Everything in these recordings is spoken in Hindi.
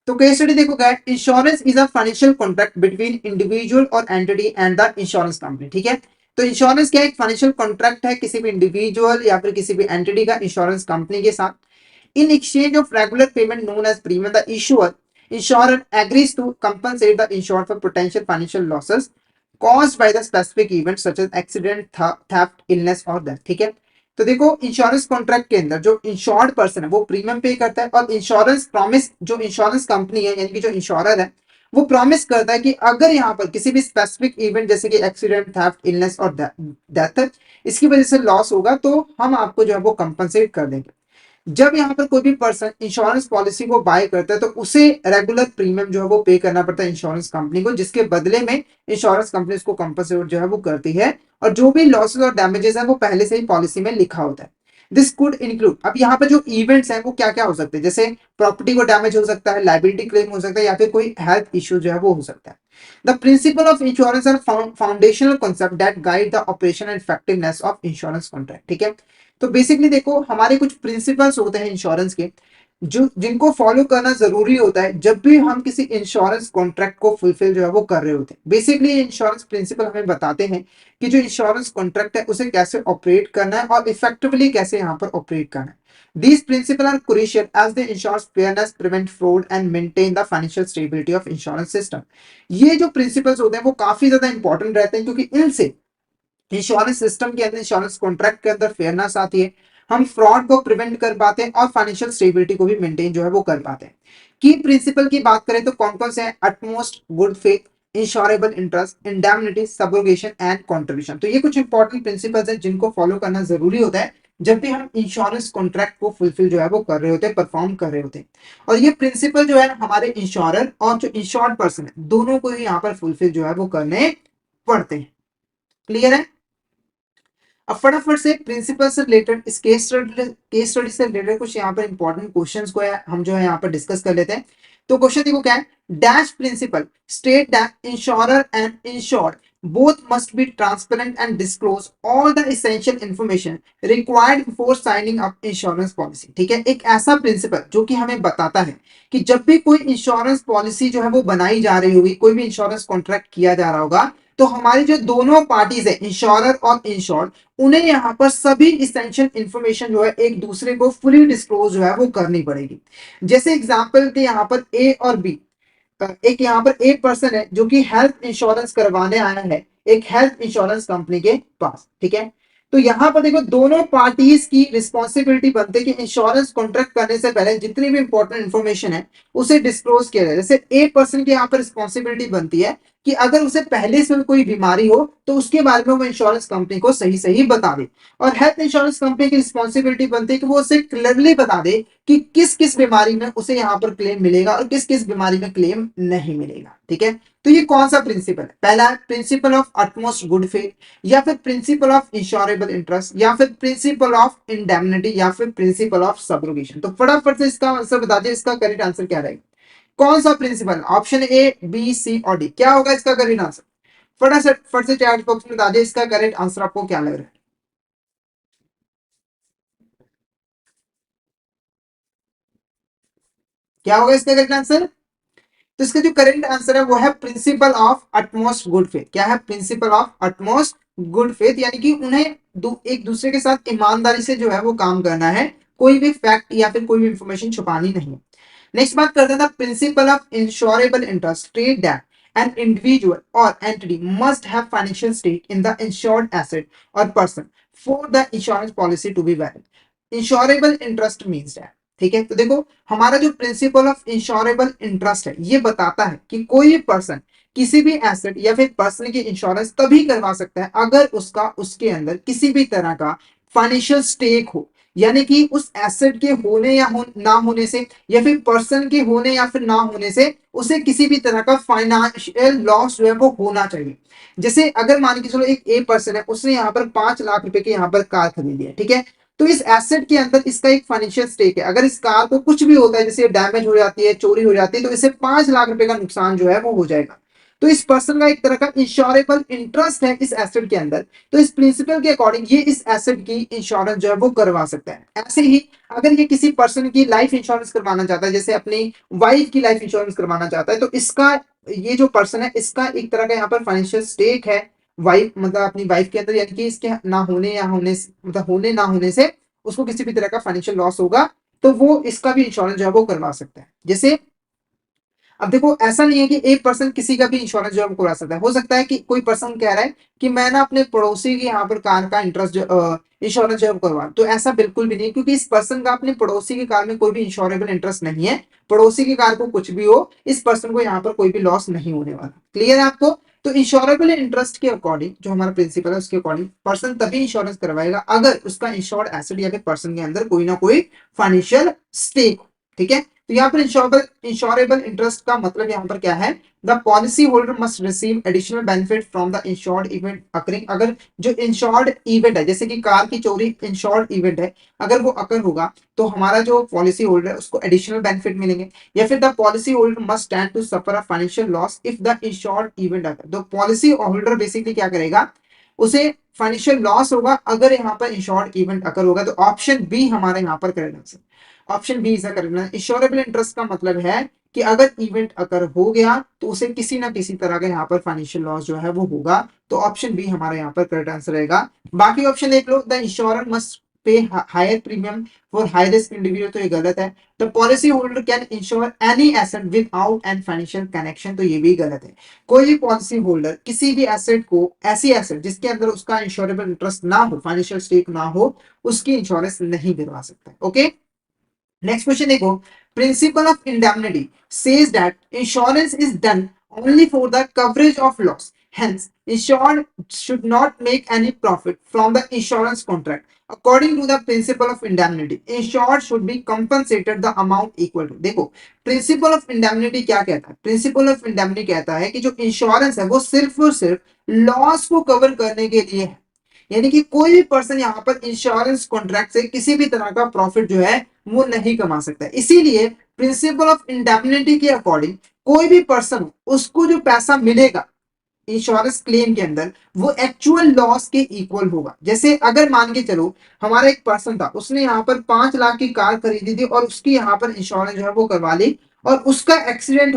तो केस स्टडी देखो क्या है, insurance is a financial contract between individual और entity and the insurance company. ठीक है, तो इंश्योरेंस क्या है, एक फाइनेंशियल कॉन्ट्रैक्ट है किसी भी इंडिविजुअल या फिर किसी भी एंटिटी का इंश्योरेंस कंपनी के साथ। In exchange of regular payment known as premium the issuer insurer agrees to compensate the insured for potential financial losses caused by the specific event such as accident, theft, illness और death। ठीक है, तो देखो इंश्योरेंस कॉन्ट्रैक्ट के अंदर जो इंश्योर्ड पर्सन है वो प्रीमियम पे करता है, और इंश्योरेंस प्रॉमिस जो इंश्योरेंस कंपनी है यानी कि जो इंश्योरर है वो प्रॉमिस करता है कि अगर यहाँ पर किसी भी स्पेसिफिक इवेंट जैसे कि एक्सीडेंट, थेफ्ट, इलनेस और डेथ इसकी वजह से लॉस होगा तो हम आपको जो है वो कंपनसेट कर देंगे। जब यहाँ पर कोई भी पर्सन इंश्योरेंस पॉलिसी को बाय करता है तो उसे रेगुलर प्रीमियम जो है वो पे करना पड़ता है इंश्योरेंस कंपनी को, जिसके बदले में इंश्योरेंस कंपनी उसको कंपनसेट जो है वो करती है, और जो भी लॉसेस और डैमेजेस है वो पहले से ही पॉलिसी में लिखा होता है। दिस कुड इंक्लूड, अब यहाँ पर जो इवेंट्स हैं वो क्या क्या हो सकते हैं, जैसे प्रॉपर्टी को डैमेज हो सकता है, लाइबिलिटी क्लेम हो सकता है, या फिर कोई हेल्थ इश्यू जो है वो हो सकता है। The principle of insurance are foundational concept that guide the operation and effectiveness of insurance contract. ठीक है, तो बेसिकली देखो हमारे कुछ प्रिंसिपल्स होते हैं इंश्योरेंस के जो जिनको फॉलो करना जरूरी होता है जब भी हम किसी इंश्योरेंस कॉन्ट्रैक्ट को फुलफिल जो है वो कर रहे होते हैं। बेसिकली इंश्योरेंस प्रिंसिपल हमें बताते हैं कि जो इंश्योरेंस कॉन्ट्रैक्ट है उसे कैसे ऑपरेट करना है और इफेक्टिवली कैसे यहाँ पर ऑपरेट करना है। These principles are crucial as they ensure fairness, prevent fraud and maintain the financial stability of insurance system। ये जो प्रिंसिपल्स होते हैं वो काफी ज्यादा इंपॉर्टेंट रहते हैं क्योंकि इनसे इंश्योरेंस सिस्टम के अंदर, इंश्योरेंस कॉन्ट्रैक्ट के अंदर फेयरनेस आती है, हम फ्रॉड को प्रिवेंट कर पाते हैं और फाइनेंशियल स्टेबिलिटी को भी मेंटेन जो है वो कर पाते हैं। की प्रिंसिपल की बात करें तो कौन कौन से हैं, utmost good faith, insurable interest, indemnity, subrogation and contribution. तो ये कुछ इंपॉर्टेंट प्रिंसिपल्स हैं जिनको फॉलो करना जरूरी होता है जब भी हम इंश्योरेंस कॉन्ट्रैक्ट को फुलफिल जो है वो कर रहे होते हैं, परफॉर्म कर रहे होते हैं। और ये प्रिंसिपल जो है हमारे इंश्योरर और जो इंश्योर्ड पर्सन है दोनों को ही यहाँ पर फुलफिल जो है वो करने पड़ते हैं। क्लियर है? अब फटाफट से प्रिंसिपल से रिलेटेड इस केस स्टडी से रिलेटेड कुछ यहाँ पर इंपॉर्टेंट क्वेश्चंस को हम जो है यहाँ पर डिस्कस कर लेते हैं। तो क्वेश्चन देखो क्या है, dash principle state that insurer and insured both must be transparent and disclose all the essential information required before signing up insurance policy। ठीक है, एक ऐसा प्रिंसिपल जो कि हमें बताता है कि जब भी कोई इंश्योरेंस पॉलिसी जो है वो बनाई जा रही होगी, कोई भी इंश्योरेंस कॉन्ट्रैक्ट किया जा रहा होगा, तो हमारी जो दोनों पार्टीज है इंश्योरर और इंश्योर्ड उन्हें यहाँ पर सभी इसेंशियल इंफॉर्मेशन जो है एक दूसरे को फुली डिस्क्लोज जो है वो करनी पड़ेगी। जैसे एग्जांपल के यहाँ पर ए और बी, एक यहाँ पर एक पर्सन है जो कि हेल्थ इंश्योरेंस करवाने आया है एक हेल्थ इंश्योरेंस कंपनी के पास। ठीक है, तो यहाँ पर देखो दोनों पार्टीज की रिस्पॉन्सिबिलिटी बनती है कि इंश्योरेंस कॉन्ट्रैक्ट करने से पहले जितनी भी इंपॉर्टेंट इन्फॉर्मेशन है उसे डिस्क्लोज किया जाए। जैसे एक पर्सन की यहाँ पर रिस्पॉन्सिबिलिटी बनती है कि अगर उसे पहले से कोई बीमारी हो तो उसके बारे में वो इंश्योरेंस कंपनी को सही सही बता दे, और हेल्थ इंश्योरेंस कंपनी की रिस्पॉन्सिबिलिटी बनती है कि वो उसे क्लियरली बता दे कि किस किस बीमारी में उसे यहाँ पर क्लेम मिलेगा और किस किस बीमारी में क्लेम नहीं मिलेगा। ठीक है, तो ये कौन सा प्रिंसिपल है, पहला principle of utmost good faith, या फिर प्रिंसिपल ऑफ इंश्योरेबल इंटरेस्ट, या फिर प्रिंसिपल ऑफ इंडेमनिटी, या फिर प्रिंसिपल ऑफ सब्रोगेशन। तो फटाफट से इसका आंसर बता दिए, इसका करेक्ट आंसर क्या रहेगा, कौन सा प्रिंसिपल, ऑप्शन ए, बी, सी और डी, क्या होगा इसका करेक्ट आंसर? फटाफट से चैट बॉक्स में बता दिए इसका करेक्ट आंसर आपको क्या लग रहा है। क्या होगा इसका करेक्ट आंसर? तो इसका जो करेक्ट आंसर है वो है principle of utmost good faith. क्या है? Principle of utmost good faith, यानी कि उन्हें एक दूसरे के साथ ईमानदारी से जो है वो काम करना है, कोई भी फैक्ट या फिर कोई भी इंफॉर्मेशन छुपानी नहीं है। नेक्स्ट बात करते हैं principle of insurable interest state that an individual or entity must have financial stake in the insured asset or person for the insurance policy to be valid। insurable interest means that, ठीक है, तो देखो हमारा जो प्रिंसिपल ऑफ इंश्योरेबल इंटरेस्ट है ये बताता है कि कोई भी पर्सन किसी भी एसेट या फिर पर्सन की इंश्योरेंस तभी करवा सकता है अगर उसका उसके अंदर किसी भी तरह का फाइनेंशियल स्टेक हो, यानी कि उस एसेट के होने या ना होने से या फिर पर्सन के होने या फिर ना होने से उसे किसी भी तरह का फाइनेंशियल लॉस जो है वो होना चाहिए। जैसे अगर मान के चलो एक ए पर्सन है, उसने यहाँ पर 5 लाख रुपए की यहाँ पर कार खरीदी है, ठीक है, तो इस एसेट के अंदर इसका एक फाइनेंशियल स्टेक है। अगर इस कार को कुछ भी होता है, जैसे डैमेज हो जाती है, चोरी हो जाती है, तो इसे 5 लाख रुपए का नुकसान जो है वो हो जाएगा। तो इस पर्सन का एक तरह का इंश्योरेबल इंटरेस्ट है इस एसेट के अंदर, तो इस प्रिंसिपल के अकॉर्डिंग ये इस एसेट की इंश्योरेंस जो है वो करवा सकता है। ऐसे ही अगर ये किसी पर्सन की लाइफ इंश्योरेंस करवाना चाहता है, जैसे अपनी वाइफ की लाइफ इंश्योरेंस करवाना चाहता है, तो इसका ये जो पर्सन है इसका एक तरह का यहाँ पर फाइनेंशियल स्टेक है वाइफ, मतलब अपनी वाइफ के अंदर, यानी कि इसके ना होने या होने मतलब होने ना होने से उसको किसी भी तरह का फाइनेंशियल लॉस होगा, तो वो इसका भी इंश्योरेंस जो है वो करवा सकता है। जैसे अब देखो ऐसा नहीं है कि एक पर्सन किसी का भी इंश्योरेंस जो है वो करा सकता है। हो सकता है कि कोई पर्सन कह रहा है कि मैं ना अपने पड़ोसी की यहाँ पर कार का इंटरेस्ट जो इंश्योरेंस जो है वो करवा, तो ऐसा बिल्कुल भी नहीं, क्योंकि इस पर्सन का अपने पड़ोसी की कार में कोई भी इंश्योरेबल इंटरेस्ट नहीं है। पड़ोसी की कार को कुछ भी हो, इस पर्सन को यहाँ पर कोई भी लॉस नहीं होने वाला। क्लियर है आपको? तो इंश्योरेबल इंटरेस्ट के अकॉर्डिंग जो हमारा प्रिंसिपल है उसके अकॉर्डिंग पर्सन तभी इंश्योरेंस करवाएगा अगर उसका इंश्योर्ड एसेट या फिर पर्सन के अंदर कोई ना कोई फाइनेंशियल स्टेक। ठीक है, तो यहाँ पर इंश्योरेबल इंटरेस्ट का मतलब यहाँ पर क्या है, the policy holder must receive additional benefit from the insured event occurring. अगर जो इंश्योर्ड इवेंट है, जैसे कि कार की चोरी इंश्योर्ड इवेंट है, अगर वो अकर होगा तो हमारा जो पॉलिसी होल्डर है उसको एडिशनल बेनिफिट मिलेंगे। या फिर the policy holder must stand to suffer a financial loss if the insured event occur. तो पॉलिसी होल्डर बेसिकली क्या करेगा, उसे फाइनेंशियल लॉस होगा अगर यहाँ पर इंश्योर्ड इवेंट अकर होगा। तो ऑप्शन बी हमारे यहाँ पर correct, option B is correct. Insurable interest का मतलब है कि अगर इवेंट अगर हो गया तो उसे किसी ना किसी तरह का यहाँ पर फाइनेंशियल लॉस जो है वो होगा। तो ऑप्शन बी हमारा यहाँ पर करेक्ट आंसर रहेगा। बाकी ऑप्शन देख लो, the insurer must pay higher premium for high risk individual, तो ये गलत है। The policy holder can insure any asset without an financial connection, तो ये भी गलत है। कोई भी पॉलिसी होल्डर किसी भी एसेट को, ऐसी एसेट जिसके अंदर उसका इंश्योरेबल इंटरेस्ट ना हो, फाइनेंशियल स्टेक ना हो, उसकी इंश्योरेंस नहीं करवा सकता। ओके, नेक्स्ट क्वेश्चन देखो, principle of indemnity says that insurance is done only for the coverage of loss. Hence, insured should not make any profit from the insurance contract. According to the principle of indemnity, insured should be compensated the amount equal to। देखो प्रिंसिपल ऑफ इंडेमनिटी क्या कहता है, प्रिंसिपल ऑफ इंडेमनिटी कहता है कि जो इंश्योरेंस है वो सिर्फ और सिर्फ लॉस को कवर करने के लिए है। यानी कि कोई भी पर्सन यहाँ पर इंश्योरेंस कॉन्ट्रैक्ट से किसी भी तरह का प्रॉफिट जो है वो नहीं कमा सकता। इसीलिए प्रिंसिपल ऑफ इंडेमनिटी के अकॉर्डिंग कोई भी पर्सन उसको जो पैसा मिलेगा इंश्योरेंस क्लेम के अंदर वो एक्चुअल लॉस के इक्वल होगा। जैसे अगर मान के चलो हमारा एक पर्सन था, उसने यहाँ पर 5 लाख की कार खरीदी थी और उसकी यहाँ पर इंश्योरेंस जो है वो करवा ली, और उसका एक्सीडेंट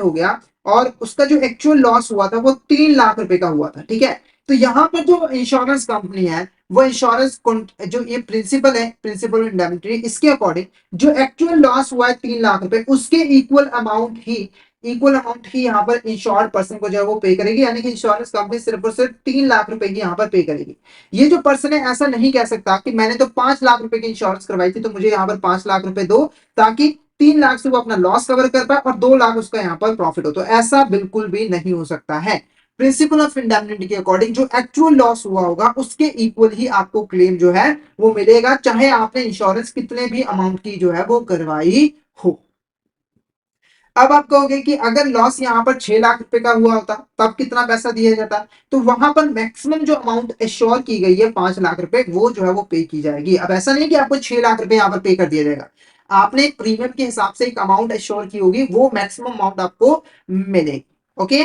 हो गया, और उसका जो एक्चुअल लॉस हुआ था वो 3 लाख रुपए का हुआ था। ठीक है, तो यहाँ पर जो इंश्योरेंस कंपनी है वो इंश्योरेंस जो ये प्रिंसिपल है, प्रिंसिपल इंडेमनिटी, इसके अकॉर्डिंग जो एक्चुअल लॉस हुआ है 3 लाख रुपए, उसके इक्वल अमाउंट ही यहाँ पर इंश्योर्ड पर्सन को जो है वो पे करेगी। यानी कि इंश्योरेंस कंपनी सिर्फ और सिर्फ 3 लाख रुपए की यहाँ पर पे करेगी। ये जो पर्सन है ऐसा नहीं कह सकता कि मैंने तो 5 लाख रुपए की इंश्योरेंस करवाई थी तो मुझे यहाँ पर 5 लाख रुपए दो, ताकि 3 लाख से वो अपना लॉस कवर कर पाए और 2 लाख उसका यहाँ पर प्रॉफिट हो। तो ऐसा बिल्कुल भी नहीं हो सकता है। प्रिंसिपल ऑफ इंडेमनिटी के अकॉर्डिंग जो एक्चुअल लॉस हुआ होगा उसके इक्वल ही आपको क्लेम जो है वो मिलेगा, चाहे आपने इंश्योरेंस कितने भी अमाउंट की जो है वो करवाई हो। अब आप कहोगे कि अगर लॉस यहाँ पर 6 लाख रुपए का हुआ होता तब कितना पैसा दिया जाता, तो वहां पर मैक्सिमम जो अमाउंट एश्योर की गई है 5 लाख रुपए, वो जो है वो पे की जाएगी। अब ऐसा नहीं कि आपको 6 लाख रुपए यहाँ पर पे कर दिया जाएगा, आपने एक प्रीमियम के हिसाब से एक अमाउंट एश्योर की होगी, वो मैक्सिमम अमाउंट आपको मिलेगी। ओके,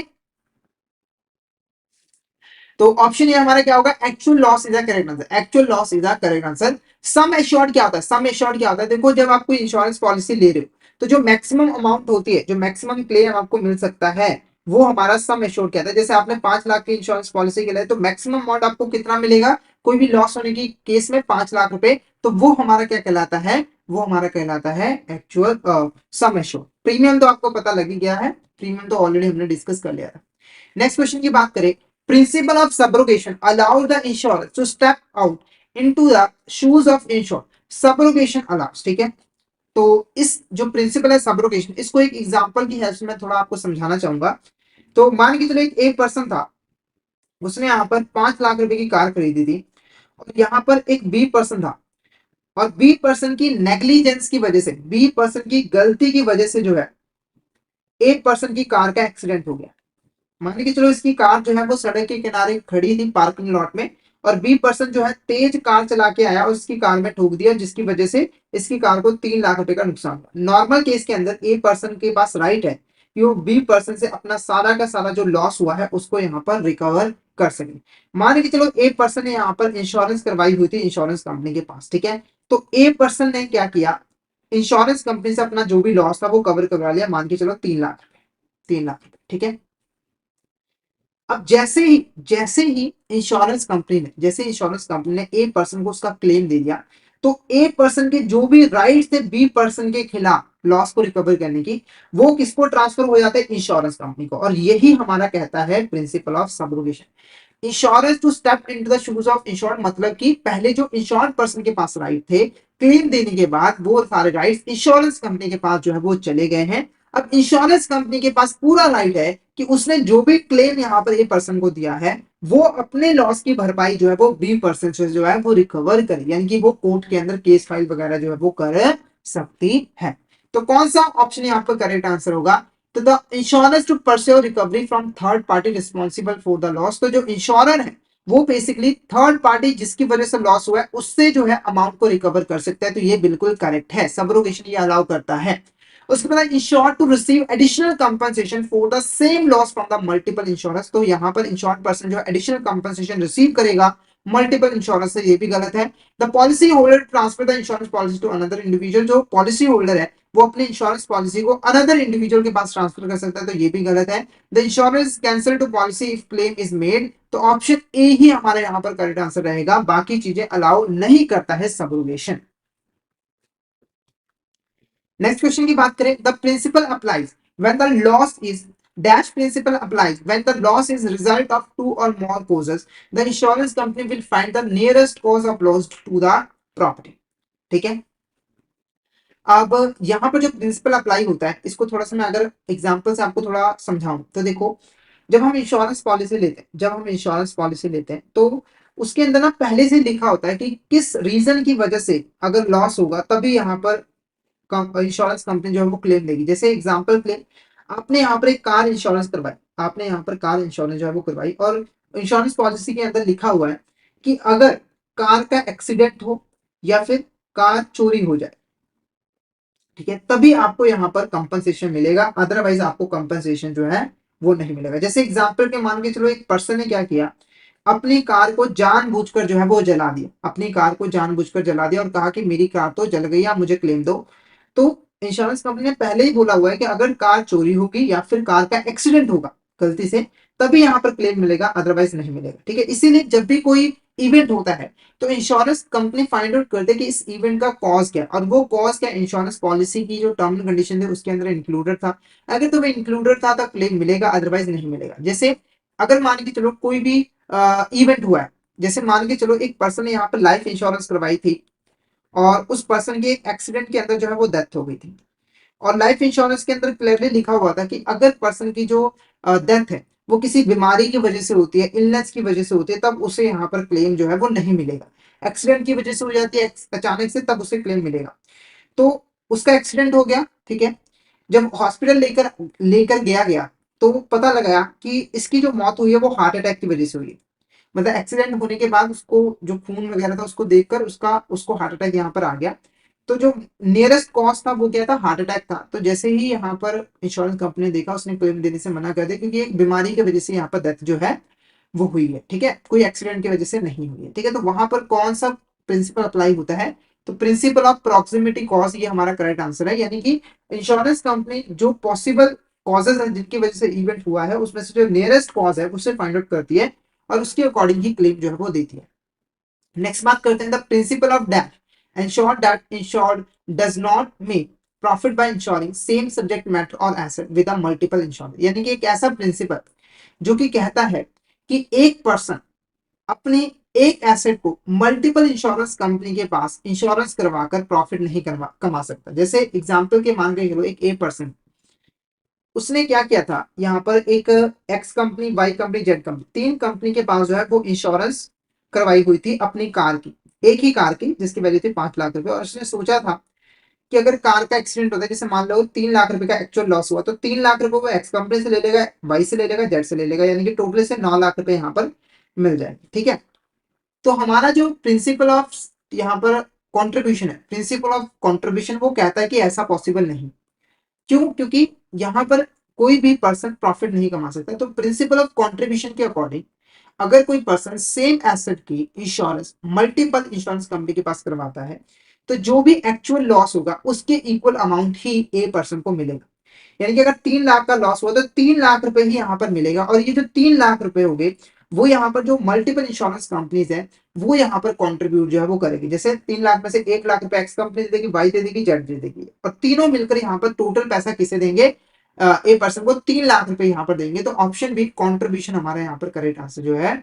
तो ऑप्शन ये हमारा क्या होगा, actual loss is the correct answer. Actual loss is the correct answer. Sum assured क्या होता है, सम एश्योर्ड क्या होता है, देखो जब आप कोई इंश्योरेंस पॉलिसी ले रहे हो तो जो मैक्सिमम अमाउंट होती है, जो मैक्सिमम क्लेम आपको मिल सकता है, वो हमारा सम एश्योर्ड कहता है। जैसे आपने 5 लाख की इंश्योरेंस पॉलिसी के लिए तो मैक्सिमम अमाउंट आपको कितना मिलेगा, कोई भी लॉस होने की केस में 5 लाख रुपए, तो वो हमारा क्या कहलाता है, वो हमारा कहलाता है एक्चुअल सम एश्योर्ड। प्रीमियम तो आपको पता लग ही गया है, प्रीमियम तो ऑलरेडी हमने डिस्कस कर लिया था। नेक्स्ट क्वेश्चन की बात करें, principle of subrogation allow the insurer to step out into the shoes of insure. Subrogation allows, ठीक है, तो इस जो प्रिंसिपल है सब्रोगेशन, इसको एक एग्जांपल की हेल्प से मैं थोड़ा आपको समझाना चाहूंगा। तो मान के चलो एक पर्सन था, उसने यहाँ पर 5 लाख रुपए की कार खरीदी थी, और यहाँ पर एक बी पर्सन था, और बी पर्सन की नेग्लिजेंस की वजह से, बी पर्सन की गलती की वजह से जो है एक पर्सन की कार का एक्सीडेंट हो गया। मान के चलो इसकी कार जो है वो सड़क के किनारे खड़ी थी पार्किंग लॉट में, और बी पर्सन जो है तेज कार चला के आया और इसकी कार में ठोक दिया, जिसकी वजह से इसकी कार को 3 लाख रुपए का नुकसान हुआ। नॉर्मल केस के अंदर ए पर्सन के पास राइट है कि वो बी पर्सन से अपना सारा का सारा जो लॉस हुआ है उसको यहाँ पर रिकवर कर सके। मान के चलो ए पर्सन ने यहाँ पर इंश्योरेंस करवाई हुई थी इंश्योरेंस कंपनी के पास, ठीक है। तो ए पर्सन ने क्या किया, इंश्योरेंस कंपनी से अपना जो भी लॉस था वो कवर करवा लिया, मान के चलो 3 लाख, 3 लाख, ठीक है। अब जैसे ही इंश्योरेंस कंपनी ने ए पर्सन को उसका क्लेम दे दिया, तो ए पर्सन के जो भी राइट थे बी पर्सन के खिलाफ लॉस को रिकवर करने की, वो किसको ट्रांसफर हो जाते हैं, इंश्योरेंस कंपनी को। और यही हमारा कहता है principle of subrogation. Insurance to step into the shoes of insured, मतलब कि पहले जो इंश्योर्ड पर्सन के पास राइट थे, क्लेम देने के बाद वो सारे राइट्स इंश्योरेंस कंपनी के पास जो है वो चले गए हैं। अब इंश्योरेंस कंपनी के पास पूरा राइट है कि उसने जो भी क्लेम यहाँ पर ए पर्सन को दिया है, वो अपने लॉस की भरपाई जो है वो बी पर्सन से जो है वो रिकवर करे, यानी कि वो कोर्ट के अंदर केस फाइल वगैरह जो है वो कर सकती है। तो कौन सा ऑप्शन यहाँ पर करेक्ट आंसर होगा, तो the insurance to pursue recovery from third party responsible for the loss. तो जो इंश्योरर है वो बेसिकली थर्ड पार्टी जिसकी वजह से लॉस हुआ है उससे जो है अमाउंट को रिकवर कर सकता है। तो ये बिल्कुल करेक्ट है, सब्रोगेशन ये अलाउ करता है। उसके बाद insure to receive additional compensation for the same loss from the multiple insurance. तो यहाँ पर इंश्योर्ड पर्सन जो एडिशनल कंपनसेशन रिसीव करेगा मल्टीपल इंश्योरेंस से, ये भी गलत है। The policy holder transfer the insurance policy to another individual, जो पॉलिसी होल्डर है वो अपने इंश्योरेंस पॉलिसी को अनदर इंडिविजुअल के पास ट्रांसफर कर सकता है, तो ये भी गलत है। The insurance cancel two policy if claim is made, तो ऑप्शन ए ही हमारे यहाँ पर करेक्ट आंसर रहेगा, बाकी चीजें अलाउ नहीं करता है सब्रोगेशन। नेक्स्ट क्वेश्चन की बात करें, the principle applies when the loss is dash principle applies when the loss is result of two और more causes, the insurance company will find the nearest cause of loss to the property, ठीक है। अब यहाँ पर जो प्रिंसिपल अप्लाई होता है, इसको थोड़ा सा मैं अगर एग्जांपल से आपको थोड़ा समझाऊं तो देखो, जब हम इंश्योरेंस पॉलिसी लेते हैं तो उसके अंदर ना पहले से लिखा होता है कि किस रीजन की वजह से अगर लॉस होगा तभी यहाँ पर इंश्योरेंस कंपनी जो है वो क्लेम देगी। जैसे एग्जांपल क्लेम, आपने यहाँ पर एक कार इंश्योरेंस करवाई, आपने यहाँ पर कार इंश्योरेंस जो है वो करवाई, और इंश्योरेंस पॉलिसी के अंदर लिखा हुआ है कि अगर कार का एक्सीडेंट हो या फिर कार चोरी हो जाए, ठीक है, तभी आपको यहाँ पर कंपनसेशन मिलेगा, अदरवाइज आपको कंपनसेशन जो है वो नहीं मिलेगा। जैसे एग्जांपल के मान के चलो, एक पर्सन ने क्या किया, अपनी कार को जानबूझकर जो है वो जला दिया, अपनी कार को जानबूझकर जला दिया और कहा कि मेरी कार तो जल गई, आप मुझे क्लेम दो। तो इंश्योरेंस कंपनी ने पहले ही बोला हुआ है कि अगर कार चोरी होगी या फिर कार का एक्सीडेंट होगा गलती से, तभी यहाँ पर क्लेम मिलेगा, अदरवाइज नहीं मिलेगा, ठीक है। इसीलिए जब भी कोई इवेंट होता है तो इंश्योरेंस कंपनी फाइंड आउट करते हैं कि इस इवेंट का कॉज क्या है, और वो कॉज क्या इंश्योरेंस पॉलिसी की जो टर्म एंड कंडीशन है उसके अंदर इंक्लूडेड था। अगर तो वो इंक्लूडेड था तो क्लेम मिलेगा, अदरवाइज नहीं मिलेगा। जैसे अगर मान के चलो कोई भी इवेंट हुआ है, जैसे मान के चलो एक पर्सन ने यहाँ पर लाइफ इंश्योरेंस करवाई थी और उस पर्सन के एक्सीडेंट के अंदर जो है वो डेथ हो गई थी, और लाइफ इंश्योरेंस के अंदर क्लियरली लिखा हुआ था कि अगर पर्सन की जो डेथ है वो किसी बीमारी की वजह से होती है, इलनेस की वजह से होती है, तब उसे यहाँ पर क्लेम जो है वो नहीं मिलेगा। एक्सीडेंट की वजह से हो जाती है अचानक से, तब उसे क्लेम मिलेगा। तो उसका एक्सीडेंट हो गया, ठीक है, जब हॉस्पिटल लेकर लेकर गया तो पता लगा कि इसकी जो मौत हुई है वो हार्ट अटैक की वजह से हुई है। मतलब एक्सीडेंट होने के बाद उसको जो खून वगैरह था उसको देखकर उसको हार्ट अटैक यहाँ पर आ गया। तो जो नियरेस्ट कॉज था वो क्या था, हार्ट अटैक था। तो जैसे ही यहाँ पर इंश्योरेंस कंपनी ने देखा, उसने क्लेम देने से मना कर दिया, क्योंकि एक बीमारी की वजह से यहाँ पर डेथ जो है वो हुई है, ठीक है, कोई एक्सीडेंट की वजह से नहीं हुई है, ठीक है। तो वहां पर कौन सा प्रिंसिपल अप्लाई होता है, तो प्रिंसिपल ऑफ प्रॉक्सिमिटी कॉज, ये हमारा करेक्ट आंसर है। यानी कि इंश्योरेंस कंपनी जो पॉसिबल कॉजेज है जिनकी वजह से इवेंट हुआ है उसमें से जो नियरेस्ट कॉज है उसे फाइंड आउट करती है और उसके अकॉर्डिंग ही क्लेम जो है वो देती है। नेक्स्ट बात करते हैं the principle of dash ensure that insured does not make profit by insuring same subject matter और asset with a multiple insurance. यानी कि एक ऐसा प्रिंसिपल जो कि कहता है कि एक पर्सन अपने एक एसेट को मल्टीपल इंश्योरेंस कंपनी के पास इंश्योरेंस करवाकर प्रॉफिट नहीं कमा सकता। जैसे एग्जांपल के मान के चलो, एक ए पर्सन, उसने क्या किया था, यहाँ पर एक X company, Y company, Z company, तीन कंपनी के पास जो है वो इंश्योरेंस करवाई हुई थी अपनी कार की, एक ही कार की जिसकी वैल्यू थी 5 लाख रुपए। और उसने सोचा था कि अगर कार का एक्सीडेंट होता है, जैसे मान लो 3 लाख रुपए का एक्चुअल लॉस हुआ, तो 3 लाख रुपए वो एक्स कंपनी से ले लेगा, वाई से ले लेगा, जेड से ले लेगा, यानी कि टोटल से 9 लाख रुपए यहाँ पर मिल जाएंगे, ठीक है। तो हमारा जो प्रिंसिपल ऑफ यहाँ पर कॉन्ट्रीब्यूशन है, प्रिंसिपल ऑफ कॉन्ट्रीब्यूशन, वो कहता है कि ऐसा पॉसिबल नहीं। क्यों? क्योंकि यहाँ पर कोई भी पर्सन प्रॉफिट नहीं कमा सकता। तो प्रिंसिपल ऑफ कंट्रीब्यूशन के अकॉर्डिंग अगर कोई पर्सन सेम एसेट की इंश्योरेंस मल्टीपल इंश्योरेंस कंपनी के पास करवाता है, तो जो भी एक्चुअल लॉस होगा उसके equal amount he a person को मिलेगा। यानी कि अगर 3 लाख का लॉस हुआ तो 3 लाख रुपए ही यहाँ पर मिलेगा, और ये जो 3 लाख रुपए हो गए वो यहाँ पर जो मल्टीपल इंश्योरेंस कंपनीज है वो यहाँ पर कंट्रीब्यूट जो है वो करेगी। जैसे 3 लाख में से 1 लाख रुपए एक्स कंपनी दे देगी, वाई दे देगी, जेड दे देगी, और तीनों मिलकर यहाँ पर टोटल पैसा किसे देंगे, ए पर्सन को 3 लाख रुपए यहाँ पर देंगे। तो ऑप्शन बी कंट्रीब्यूशन हमारा यहाँ पर करेक्ट आंसर जो है